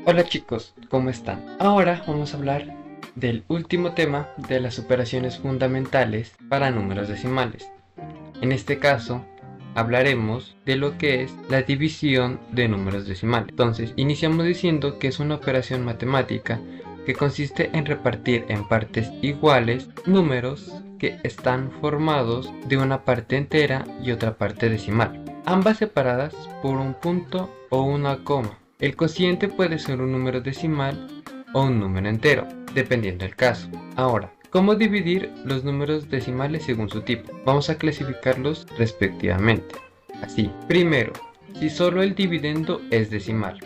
Hola chicos, ¿cómo están? Ahora vamos a hablar del último tema de las operaciones fundamentales para números decimales. En este caso, hablaremos de lo que es la división de números decimales. Entonces, iniciamos diciendo que es una operación matemática que consiste en repartir en partes iguales números que están formados de una parte entera y otra parte decimal, ambas separadas por un punto o una coma. El cociente puede ser un número decimal o un número entero, dependiendo del caso. Ahora, ¿cómo dividir los números decimales según su tipo? Vamos a clasificarlos respectivamente. Así, primero, si solo el dividendo es decimal,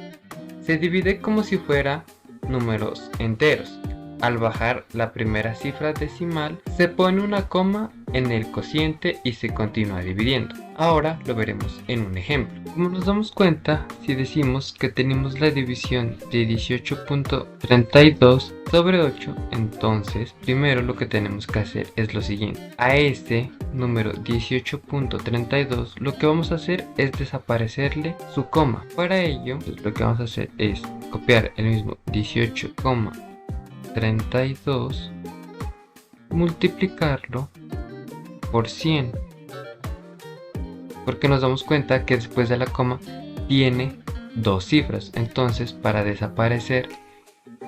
se divide como si fuera números enteros. Al bajar la primera cifra decimal, se pone una coma en el cociente y se continúa dividiendo. Ahora lo veremos en un ejemplo. Como nos damos cuenta, si decimos que tenemos la división de 18.32 sobre 8, entonces primero lo que tenemos que hacer es lo siguiente. A este número 18.32 lo que vamos a hacer es desaparecerle su coma. Para ello, pues, lo que vamos a hacer es copiar el mismo 18.32, multiplicarlo por 100, porque nos damos cuenta que después de la coma tiene dos cifras. Entonces, para desaparecer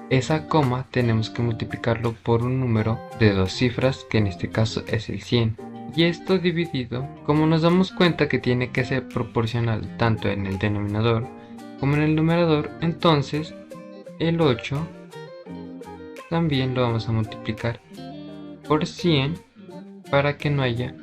esa coma tenemos que multiplicarlo por un número de dos cifras, que en este caso es el 100. Y esto dividido, como nos damos cuenta que tiene que ser proporcional tanto en el denominador como en el numerador, entonces el 8 también lo vamos a multiplicar por 100 para que no haya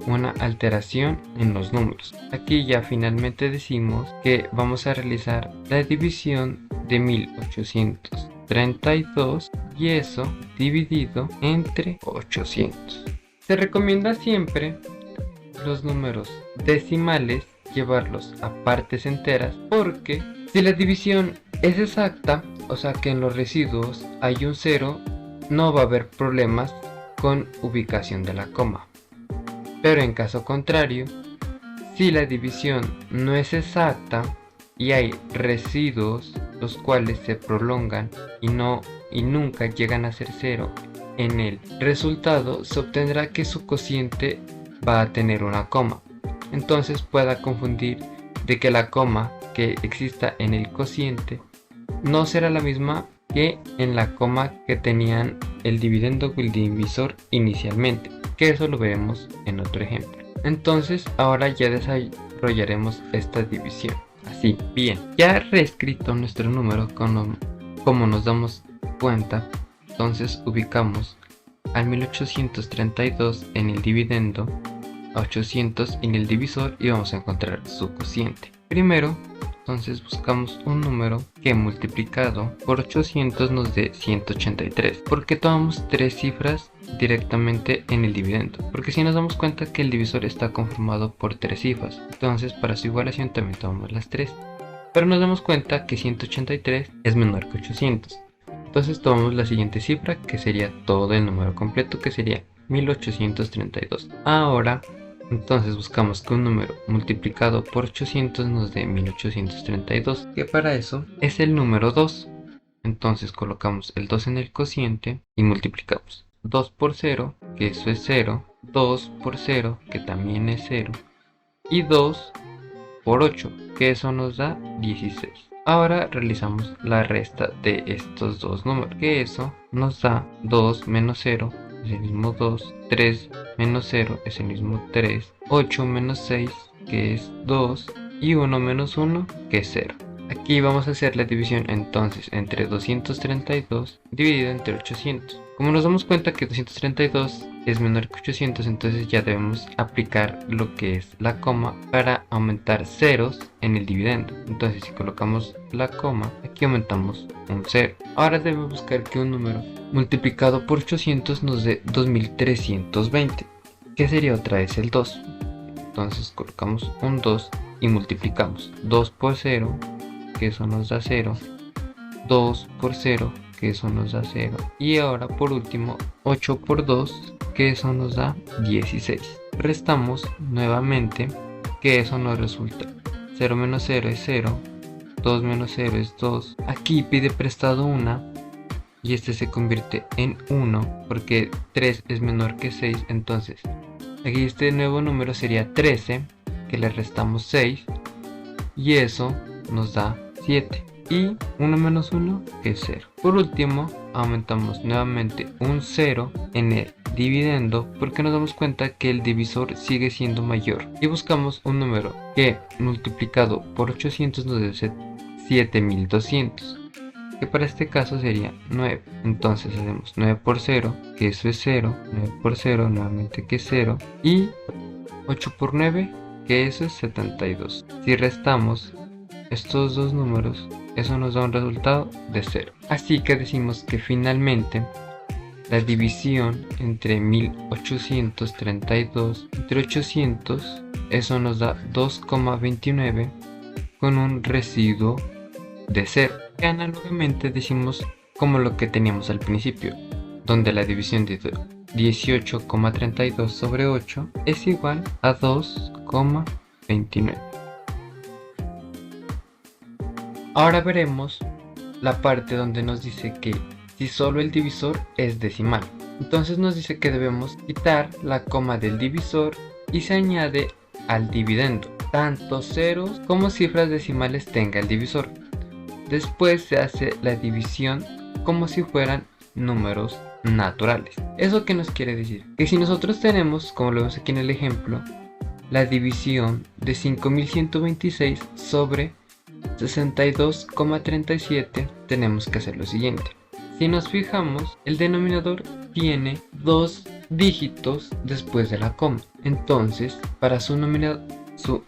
una alteración en los números. Aquí ya finalmente decimos que vamos a realizar la división de 1832 y eso dividido entre 800. Se recomienda siempre los números decimales llevarlos a partes enteras, porque si la división es exacta, o sea que en los residuos hay un 0, no va a haber problemas con ubicación de la coma. Pero en caso contrario, si la división no es exacta y hay residuos los cuales se prolongan y nunca llegan a ser 0, en el resultado se obtendrá que su cociente va a tener una coma. Entonces pueda confundir de que la coma que exista en el cociente no será la misma que en la coma que tenían el dividendo o el divisor inicialmente, que eso lo veremos en otro ejemplo. Entonces ahora ya desarrollaremos esta división. Así, bien, ya reescrito nuestro número como nos damos cuenta, entonces ubicamos al 1832 en el dividendo, a 800 en el divisor y vamos a encontrar su cociente. Primero, entonces buscamos un número que multiplicado por 800 nos dé 183. ¿Por qué tomamos tres cifras directamente en el dividendo? Porque si nos damos cuenta que el divisor está conformado por tres cifras, entonces para su igualación también tomamos las tres. Pero nos damos cuenta que 183 es menor que 800. Entonces tomamos la siguiente cifra, que sería todo el número completo, que sería 1832. Ahora, entonces buscamos que un número multiplicado por 800 nos dé 1832, que para eso es el número 2. Entonces colocamos el 2 en el cociente y multiplicamos 2 por 0, que eso es 0, 2 por 0, que también es 0, y 2 por 8, que eso nos da 16. Ahora realizamos la resta de estos dos números, que eso nos da 2 menos 0 es el mismo 2, 3 menos 0 es el mismo 3, 8 menos 6 que es 2 y 1 menos 1 que es 0. Aquí vamos a hacer la división entonces entre 232 dividido entre 800. Como nos damos cuenta que 232 es menor que 800, entonces ya debemos aplicar lo que es la coma para aumentar ceros en el dividendo. Entonces si colocamos la coma, aquí aumentamos un 0. Ahora debemos buscar que un número multiplicado por 800 nos dé 2320, que sería otra vez el 2. Entonces colocamos un 2 y multiplicamos 2 por 0, que eso nos da 0, 2 por 0, que eso nos da 0, y ahora por último 8 por 2, que eso nos da 16. Restamos nuevamente, que eso nos resulta 0 menos 0 es 0, 2 menos 0 es 2. Aquí pide prestado 1 y este se convierte en 1 porque 3 es menor que 6. Entonces aquí este nuevo número sería 13, que le restamos 6 y eso nos da 7. Y 1 menos 1 es 0. Por último, aumentamos nuevamente un 0 en el dividendo porque nos damos cuenta que el divisor sigue siendo mayor. Y buscamos un número que multiplicado por 800 nos dé 7200. Que para este caso sería 9. Entonces hacemos 9 por 0, que eso es 0. 9 por 0, nuevamente que es 0. Y 8 por 9, que eso es 72. Si restamos estos dos números, eso nos da un resultado de 0. Así que decimos que finalmente la división entre 1832 entre 800, eso nos da 2,29 con un residuo de 0. Y análogamente decimos como lo que teníamos al principio, donde la división de 18,32 sobre 8 es igual a 2,29. Ahora veremos la parte donde nos dice que si solo el divisor es decimal. Entonces nos dice que debemos quitar la coma del divisor y se añade al dividendo tanto ceros como cifras decimales tenga el divisor. Después se hace la división como si fueran números naturales. ¿Eso qué nos quiere decir? Que si nosotros tenemos, como lo vemos aquí en el ejemplo, la división de 5126 sobre 62,37, tenemos que hacer lo siguiente. Si nos fijamos, el denominador tiene 2 dígitos después de la coma. Entonces, para su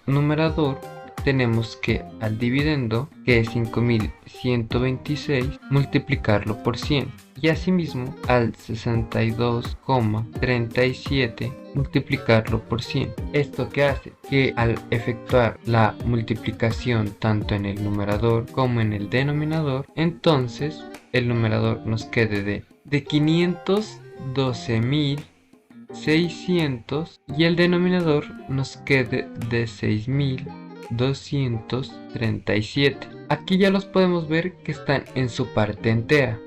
numerador tenemos que al dividendo, que es 5126, multiplicarlo por 100. Y asimismo al 62,37 multiplicarlo por 100. ¿Esto qué hace? Que al efectuar la multiplicación tanto en el numerador como en el denominador, entonces el numerador nos quede de 512.600 y el denominador nos quede de 6.237. Aquí ya los podemos ver que están en su parte entera.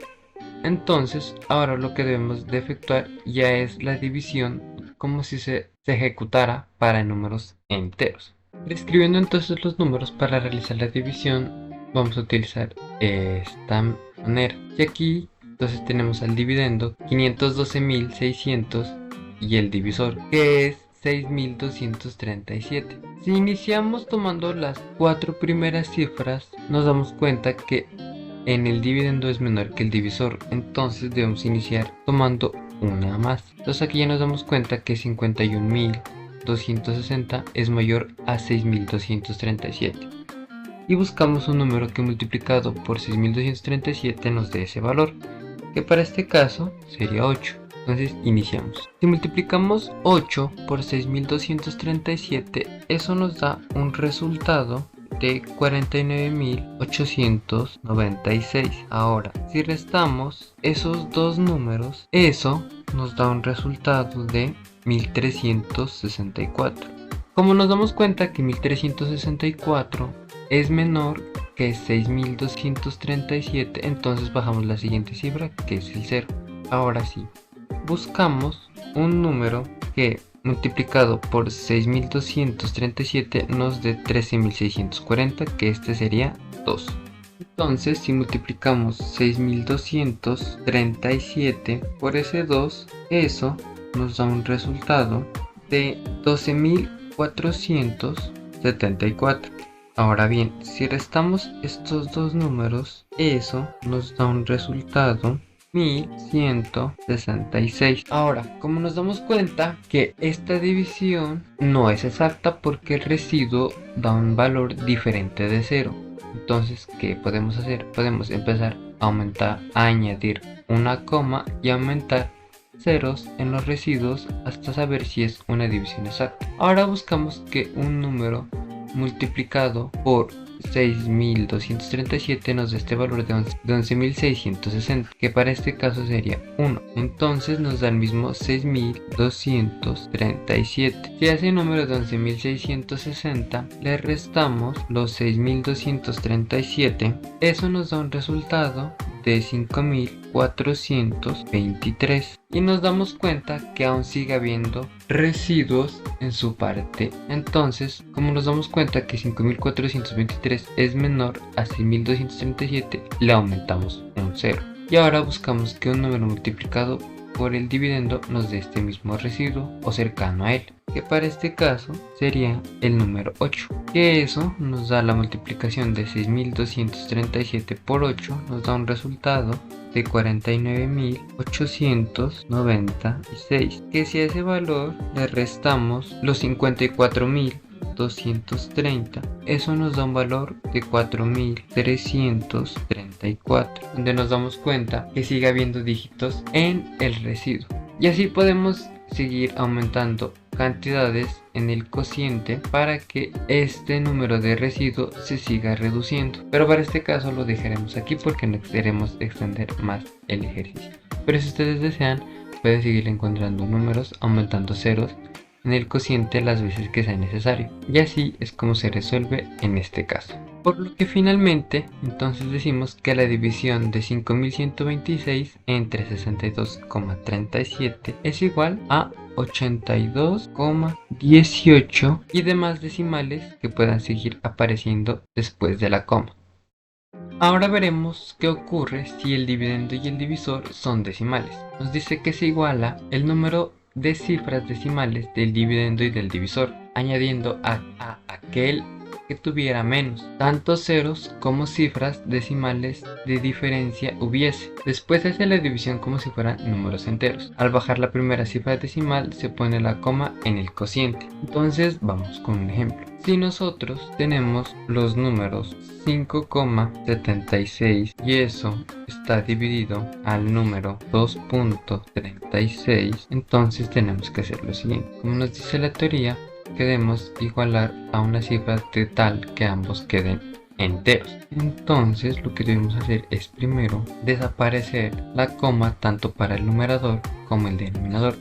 Entonces ahora lo que debemos de efectuar ya es la división como si se ejecutara para números enteros. Escribiendo entonces los números para realizar la división vamos a utilizar esta manera. Y aquí entonces tenemos al dividendo 512.600 y el divisor que es 6.237. Si iniciamos tomando las 4 primeras cifras nos damos cuenta que en el dividendo es menor que el divisor, entonces debemos iniciar tomando una más. Entonces aquí ya nos damos cuenta que 51.260 es mayor a 6.237 y buscamos un número que multiplicado por 6.237 nos dé ese valor, que para este caso sería 8. Entonces iniciamos. Si multiplicamos 8 por 6.237, eso nos da un resultado de 49.896. Ahora, si restamos esos dos números, eso nos da un resultado de 1.364. Como nos damos cuenta que 1.364 es menor que 6.237, entonces bajamos la siguiente cifra, que es el 0. Ahora sí, buscamos un número que multiplicado por 6.237 nos dé 13.640, que este sería 2. Entonces si multiplicamos 6.237 por ese 2, eso nos da un resultado de 12.474. Ahora bien, si restamos estos dos números, eso nos da un resultado 1166. Ahora, como nos damos cuenta que esta división no es exacta porque el residuo da un valor diferente de 0. Entonces, ¿qué podemos hacer? Podemos empezar a aumentar, a añadir una coma y aumentar ceros en los residuos hasta saber si es una división exacta. Ahora buscamos que un número multiplicado por 6.237 nos da este valor de 11.660, que para este caso sería 1. Entonces nos da el mismo 6.237. Si a ese número de 11.660 le restamos los 6.237, eso nos da un resultado de 5.423 y nos damos cuenta que aún sigue habiendo residuos en su parte. Entonces, como nos damos cuenta que 5.423 es menor a 6.237, le aumentamos un 0. Y ahora buscamos que un número multiplicado por el dividendo nos dé este mismo residuo o cercano a él, que para este caso sería el número 8, que eso nos da la multiplicación de 6.237 por 8, nos da un resultado de 49.896, que si a ese valor le restamos los 54.230, eso nos da un valor de 4.334, donde nos damos cuenta que sigue habiendo dígitos en el residuo. Y así podemos seguir aumentando cantidades en el cociente para que este número de residuo se siga reduciendo, pero para este caso lo dejaremos aquí porque no queremos extender más el ejercicio. Pero si ustedes desean, pueden seguir encontrando números aumentando ceros en el cociente las veces que sea necesario, y así es como se resuelve en este caso. Por lo que finalmente entonces decimos que la división de 5126 entre 62,37 es igual a 82,18 y demás decimales que puedan seguir apareciendo después de la coma. Ahora veremos qué ocurre si el dividendo y el divisor son decimales. Nos dice que se iguala el número de cifras decimales del dividendo y del divisor, añadiendo a aquel que tuviera menos, tanto ceros como cifras decimales de diferencia hubiese. Después hace la división como si fueran números enteros. Al bajar la primera cifra decimal se pone la coma en el cociente. Entonces vamos con un ejemplo. Si nosotros tenemos los números 5,76 y eso está dividido al número 2.36, entonces tenemos que hacer lo siguiente. Como nos dice la teoría, queremos igualar a una cifra de tal que ambos queden enteros. Entonces lo que debemos hacer es primero desaparecer la coma tanto para el numerador como el denominador,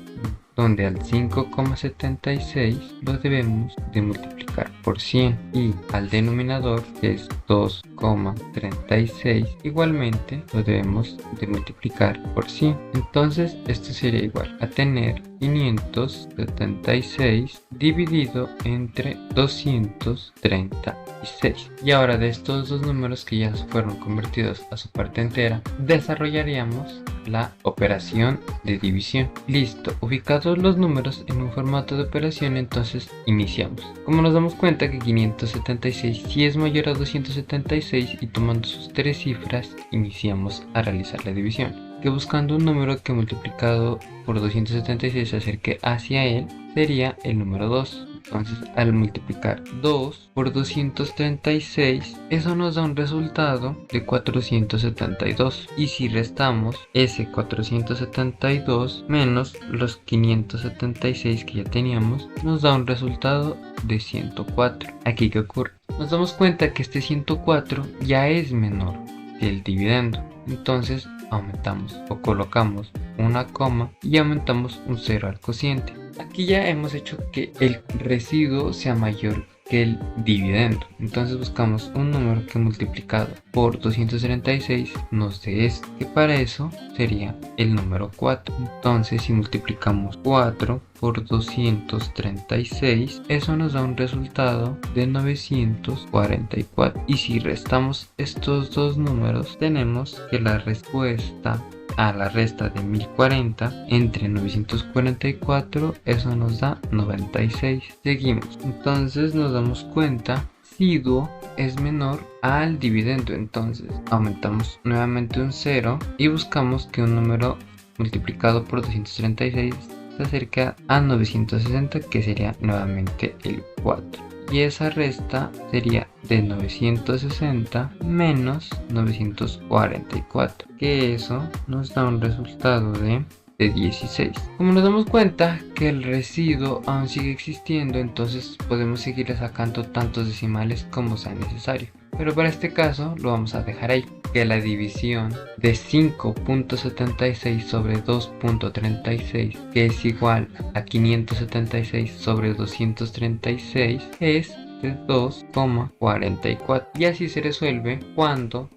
donde al 5,76 lo debemos de multiplicar por 100 y al denominador, que es 2,36, igualmente lo debemos de multiplicar por 100. Entonces esto sería igual a tener 576 dividido entre 236. Y ahora de estos dos números que ya fueron convertidos a su parte entera, desarrollaríamos la operación de división. Listo, ubicados los números en un formato de operación, entonces iniciamos. Como nos damos cuenta que 576 sí es mayor a 276 y tomando sus tres cifras iniciamos a realizar la división, que buscando un número que multiplicado por 276 se acerque hacia él sería el número 2. Entonces al multiplicar 2 por 236, eso nos da un resultado de 472. Y si restamos ese 472 menos los 576 que ya teníamos, nos da un resultado de 104. ¿Aquí qué ocurre? Nos damos cuenta que este 104 ya es menor que el dividendo. Entonces aumentamos o colocamos una coma y aumentamos un 0 al cociente. Aquí ya hemos hecho que el residuo sea mayor que el dividendo. Entonces buscamos un número que multiplicado por 236 nos dé esto, que para eso sería el número 4. Entonces si multiplicamos 4 por 236, eso nos da un resultado de 944. Y si restamos estos dos números, tenemos que la respuesta a la resta de 1040 entre 944, eso nos da 96. Seguimos, entonces nos damos cuenta residuo es menor al dividendo, entonces aumentamos nuevamente un 0 y buscamos que un número multiplicado por 236 se acerca a 960, que sería nuevamente el 4. Y esa resta sería de 960 menos 944, que eso nos da un resultado de 16. Como nos damos cuenta que el residuo aún sigue existiendo, entonces podemos seguir sacando tantos decimales como sea necesario. pero para este caso lo vamos a dejar ahí, que la división de 5.76 sobre 2.36, que es igual a 576 sobre 236, es de 2,44. Y así se resuelve cuando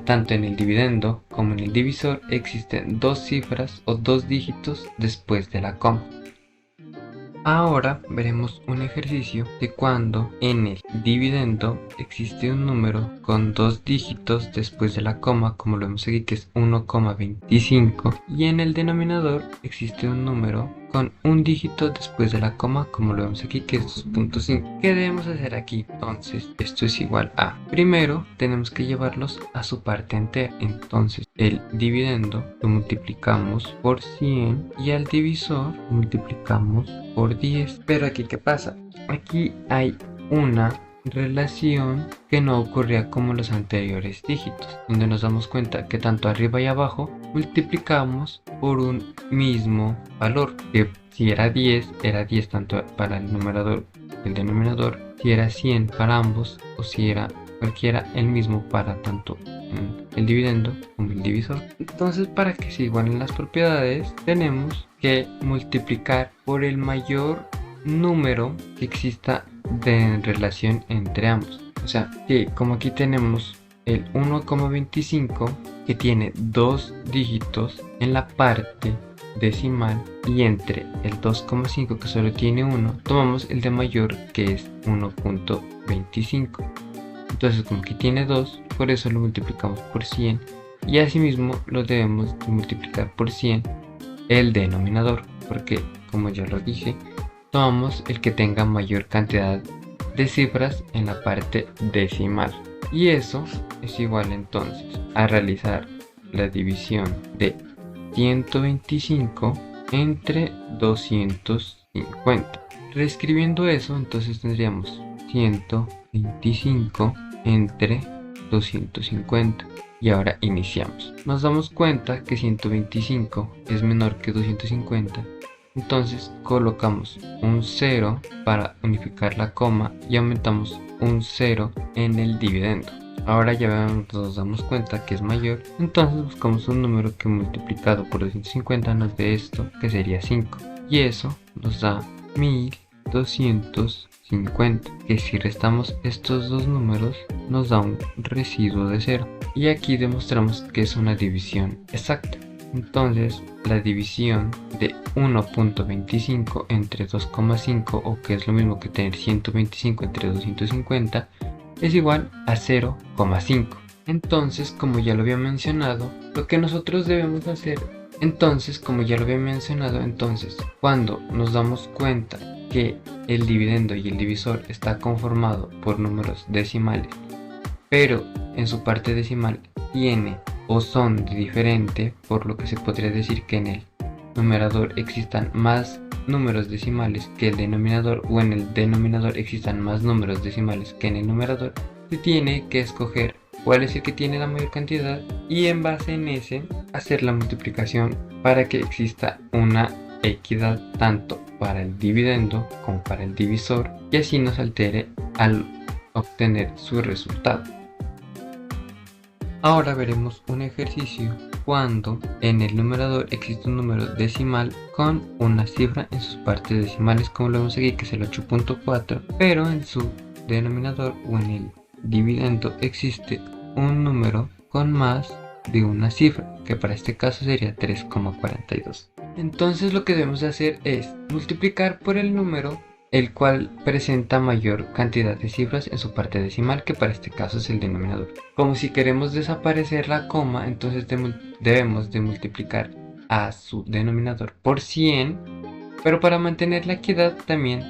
tanto en el dividendo como en el divisor existen dos cifras o dos dígitos después de la coma. Ahora veremos un ejercicio de cuando en el dividendo existe un número con dos dígitos después de la coma, como lo vemos aquí, que es 1,25, y en el denominador existe un número con un dígito después de la coma, como lo vemos aquí, que es 2.5. ¿Qué debemos hacer aquí? Entonces esto es igual a, primero tenemos que llevarlos a su parte entera, entonces el dividendo lo multiplicamos por 100 y al divisor lo multiplicamos por 10. Pero aquí, ¿qué pasa? Aquí hay una relación que no ocurría como los anteriores dígitos, donde nos damos cuenta que tanto arriba y abajo multiplicamos por un mismo valor, que si era 10, era 10 tanto para el numerador y el denominador, si era 100 para ambos, o si era cualquiera el mismo para tanto el dividendo como el divisor. Entonces, para que se igualen las propiedades, tenemos que multiplicar por el mayor número que exista de relación entre ambos. O sea, que como aquí tenemos el 1,25 que tiene dos dígitos en la parte decimal, y entre el 2,5 que solo tiene uno, tomamos el de mayor, que es 1,25. Entonces, como aquí tiene 2, por eso lo multiplicamos por 100, y asimismo lo debemos de multiplicar por 100 el denominador, porque como ya lo dije, tomamos el que tenga mayor cantidad de cifras en la parte decimal, y eso es igual entonces a realizar la división de 125 entre 250. Reescribiendo eso, entonces tendríamos 125 entre 250. Y ahora iniciamos. Nos damos cuenta que 125 es menor que 250. Entonces colocamos un 0 para unificar la coma y aumentamos un 0 en el dividendo. Ahora ya nos damos cuenta que es mayor, entonces buscamos un número que multiplicado por 250 nos dé esto, que sería 5. Y eso nos da 1250, que si restamos estos dos números nos da un residuo de 0. Y aquí demostramos que es una división exacta. Entonces la división de 1.25 entre 2,5, o que es lo mismo que tener 125 entre 250, es igual a 0,5. Entonces, como ya lo había mencionado, lo que nosotros debemos hacer, cuando nos damos cuenta que el dividendo y el divisor está conformado por números decimales, pero en su parte decimal tiene o son diferente, por lo que se podría decir que en el numerador existan más números decimales que el denominador, o en el denominador existan más números decimales que en el numerador, se tiene que escoger cuál es el que tiene la mayor cantidad y en base en ese hacer la multiplicación para que exista una equidad tanto para el dividendo como para el divisor, y así no se altere al obtener su resultado. Ahora veremos un ejercicio cuando en el numerador existe un número decimal con una cifra en sus partes decimales, como lo vemos aquí, que es el 8.4, pero en su denominador o en el dividendo existe un número con más de una cifra, que para este caso sería 3,42. Entonces lo que debemos de hacer es multiplicar por el número el cual presenta mayor cantidad de cifras en su parte decimal, que para este caso es el denominador. Como si queremos desaparecer la coma, entonces debemos de multiplicar a su denominador por 100, pero para mantener la equidad también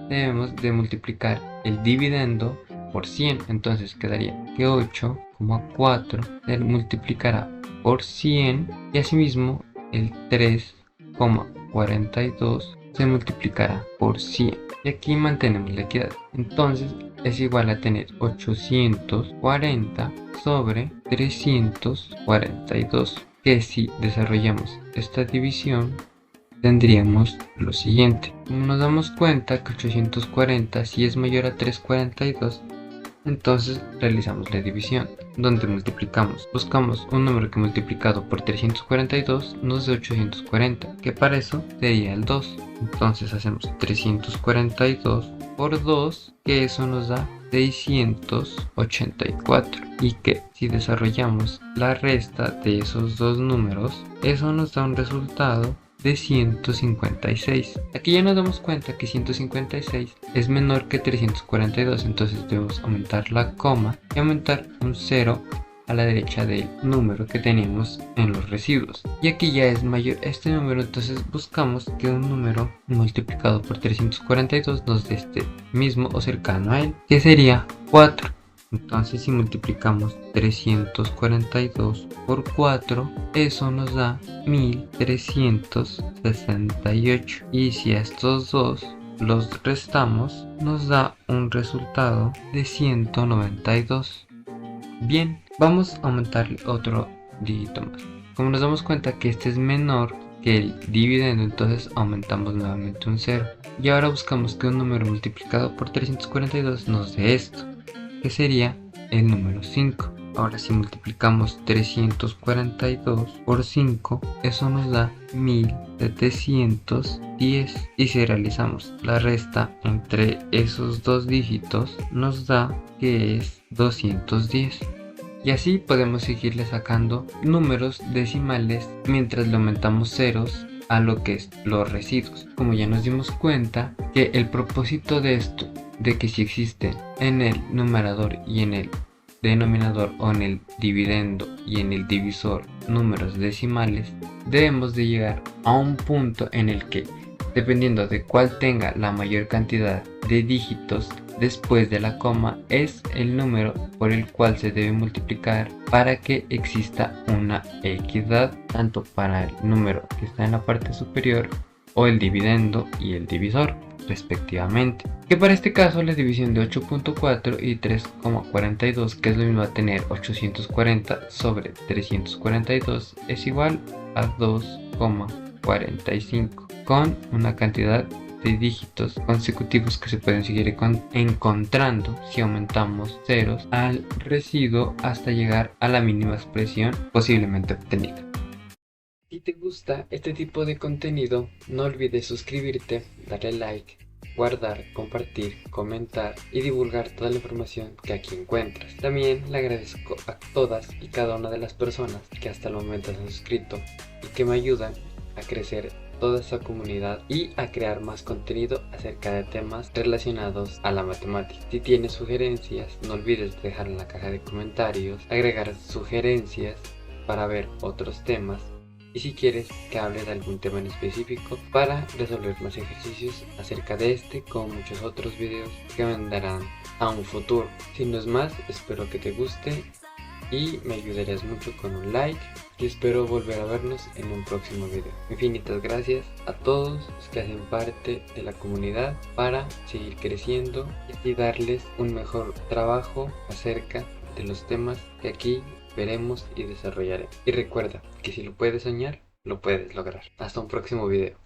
debemos de multiplicar el dividendo por 100, entonces quedaría que 8,4 se multiplicará por 100 y asimismo el 3,42 se multiplicará por 100. Y aquí mantenemos la equidad. Entonces es igual a tener 840 sobre 342, que si desarrollamos esta división tendríamos lo siguiente. Como nos damos cuenta que 840 si es mayor a 342, Entonces realizamos la división, donde multiplicamos. Buscamos un número que multiplicado por 342 nos dé 840, que para eso sería el 2. Entonces hacemos 342 por 2, que eso nos da 684. Y que si desarrollamos la resta de esos dos números, eso nos da un resultado de 156. Aquí ya nos damos cuenta que 156 es menor que 342, entonces debemos aumentar la coma y aumentar un 0 a la derecha del número que teníamos en los residuos. Y aquí ya es mayor este número, entonces buscamos que un número multiplicado por 342 nos dé este mismo o cercano a él, que sería 4. Entonces si multiplicamos 342 por 4, eso nos da 1368. Y si a estos dos los restamos, nos da un resultado de 192. Bien, vamos a aumentarle otro dígito más. Como nos damos cuenta que este es menor que el dividendo, entonces aumentamos nuevamente un 0. Y ahora buscamos que un número multiplicado por 342 nos dé esto, que sería el número 5. Ahora si multiplicamos 342 por 5, eso nos da 1710. Y si realizamos la resta entre esos dos dígitos, nos da que es 210. Y así podemos seguirle sacando números decimales mientras le aumentamos ceros a lo que es los residuos. Como ya nos dimos cuenta que el propósito de esto, de que si existe en el numerador y en el denominador o en el dividendo y en el divisor números decimales, debemos de llegar a un punto en el que, dependiendo de cuál tenga la mayor cantidad de dígitos después de la coma, es el número por el cual se debe multiplicar para que exista una equidad tanto para el número que está en la parte superior o el dividendo y el divisor respectivamente. Que para este caso la división de 8.4 y 3,42, que es lo mismo a tener 840 sobre 342, es igual a 2,45 con una cantidad de dígitos consecutivos que se pueden seguir encontrando si aumentamos ceros al residuo hasta llegar a la mínima expresión posiblemente obtenida. Si te gusta este tipo de contenido, no olvides suscribirte, darle like, guardar, compartir, comentar y divulgar toda la información que aquí encuentras. También le agradezco a todas y cada una de las personas que hasta el momento se han suscrito y que me ayudan a crecer toda esa comunidad y a crear más contenido acerca de temas relacionados a la matemática. Si tienes sugerencias, no olvides dejar en la caja de comentarios, agregar sugerencias para ver otros temas. Y si quieres que hable de algún tema en específico para resolver más ejercicios acerca de este, como muchos otros videos que vendrán a un futuro. Sin no es más, espero que te guste y me ayudarías mucho con un like y espero volver a vernos en un próximo video. Infinitas gracias a todos los que hacen parte de la comunidad para seguir creciendo y darles un mejor trabajo acerca de los temas que aquí veremos y desarrollaremos. Y recuerda que si lo puedes soñar, lo puedes lograr. Hasta un próximo video.